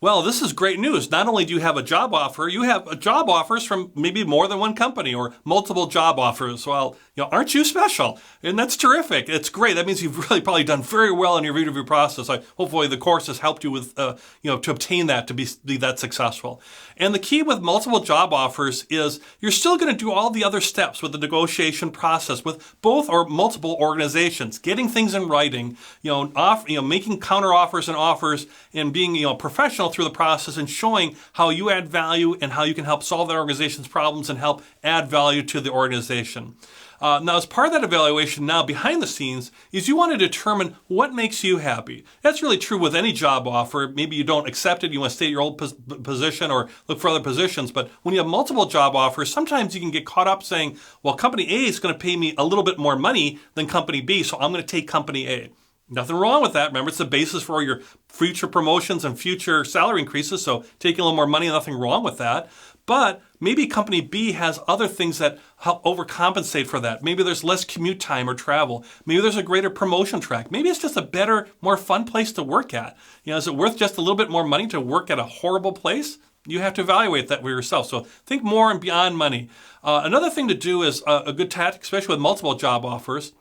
Well, this is great news. Not only do you have a job offer, you have job offers from maybe more than one company or multiple job offers. Well, aren't you special? And that's terrific. It's great. That means you've really probably done very well in your interview process. Hopefully the course has helped you with, to obtain that, to be that successful. And the key with multiple job offers is you're still going to do all the other steps with the negotiation process with both or multiple organizations, getting things in writing, making counter offers and offers and being, professional through the process and showing how you add value and how you can help solve that organization's problems and help add value to the organization. Now, as part of that evaluation now behind the scenes is you want to determine what makes you happy. That's really true with any job offer. Maybe you don't accept it, you want to stay at your old position or look for other positions. But when you have multiple job offers, sometimes you can get caught up saying, well, company A is going to pay me a little bit more money than company B, so I'm going to take company A. Nothing wrong with that. Remember, it's the basis for your future promotions and future salary increases, so taking a little more money, nothing wrong with that. But maybe company B has other things that help overcompensate for that. Maybe there's less commute time or travel. Maybe there's a greater promotion track. Maybe it's just a better, more fun place to work at. Is it worth just a little bit more money to work at a horrible place? You have to evaluate that for yourself. So think more and beyond money. Another thing to do is a good tactic, especially with multiple job offers,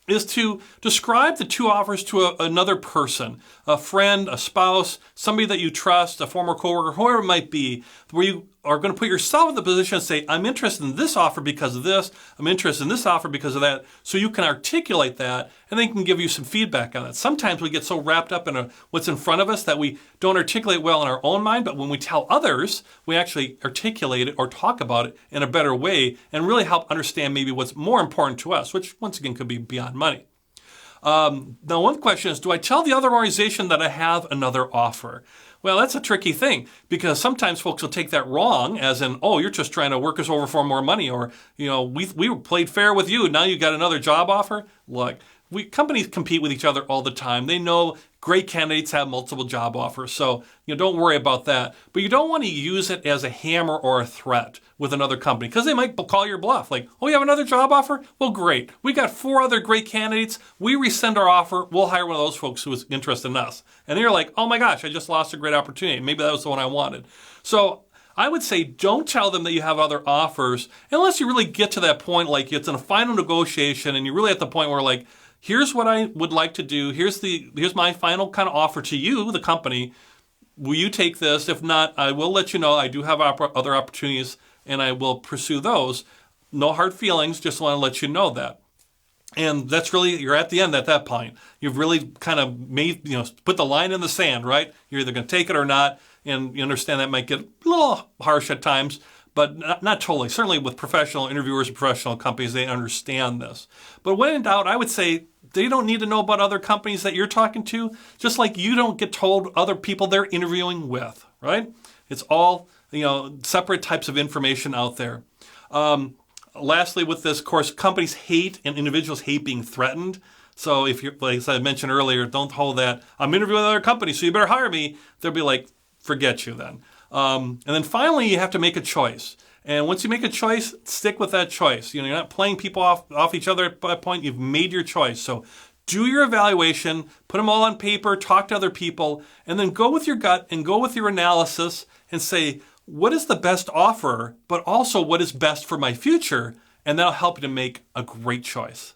is to describe the two offers to another person, a friend, a spouse, somebody that you trust, a former coworker, whoever it might be, where you are going to put yourself in the position and say, I'm interested in this offer because of this, I'm interested in this offer because of that, so you can articulate that and they can give you some feedback on it. Sometimes we get so wrapped up in what's in front of us that we don't articulate well in our own mind, but when we tell others, we actually articulate it or talk about it in a better way and really help understand maybe what's more important to us, which once again could be beyond money. Now, one question is, do I tell the other organization that I have another offer? Well, that's a tricky thing because sometimes folks will take that wrong as in, oh, you're just trying to work us over for more money, or, we played fair with you. Now you got another job offer. Look, companies compete with each other all the time. They know great candidates have multiple job offers, so don't worry about that. But you don't want to use it as a hammer or a threat with another company because they might call your bluff. Like, oh, you have another job offer? Well, great. We got 4 other great candidates. We rescind our offer. We'll hire one of those folks who is interested in us. And you're like, oh my gosh, I just lost a great opportunity. Maybe that was the one I wanted. So I would say don't tell them that you have other offers unless you really get to that point, like it's in a final negotiation and you're really at the point where like, here's what I would like to do. Here's my final kind of offer to you, the company. Will you take this? If not, I will let you know. I do have other opportunities and I will pursue those. No hard feelings, just want to let you know that. And that's really, you're at the end at that point. You've really kind of made, put the line in the sand, right? You're either going to take it or not. And you understand that might get a little harsh at times, but not totally. Certainly with professional interviewers and professional companies, they understand this. But when in doubt, I would say they don't need to know about other companies that you're talking to, just like you don't get told other people they're interviewing with, right? It's all, separate types of information out there. Lastly, with this course, companies hate and individuals hate being threatened. So if you're, like I mentioned earlier, don't hold that, I'm interviewing other companies, so you better hire me. They'll be like, forget you then. And then finally, you have to make a choice. And once you make a choice, stick with that choice. You're not playing people off each other at that point. You've made your choice. So do your evaluation, put them all on paper, talk to other people, and then go with your gut and go with your analysis and say, what is the best offer, but also what is best for my future? And that'll help you to make a great choice.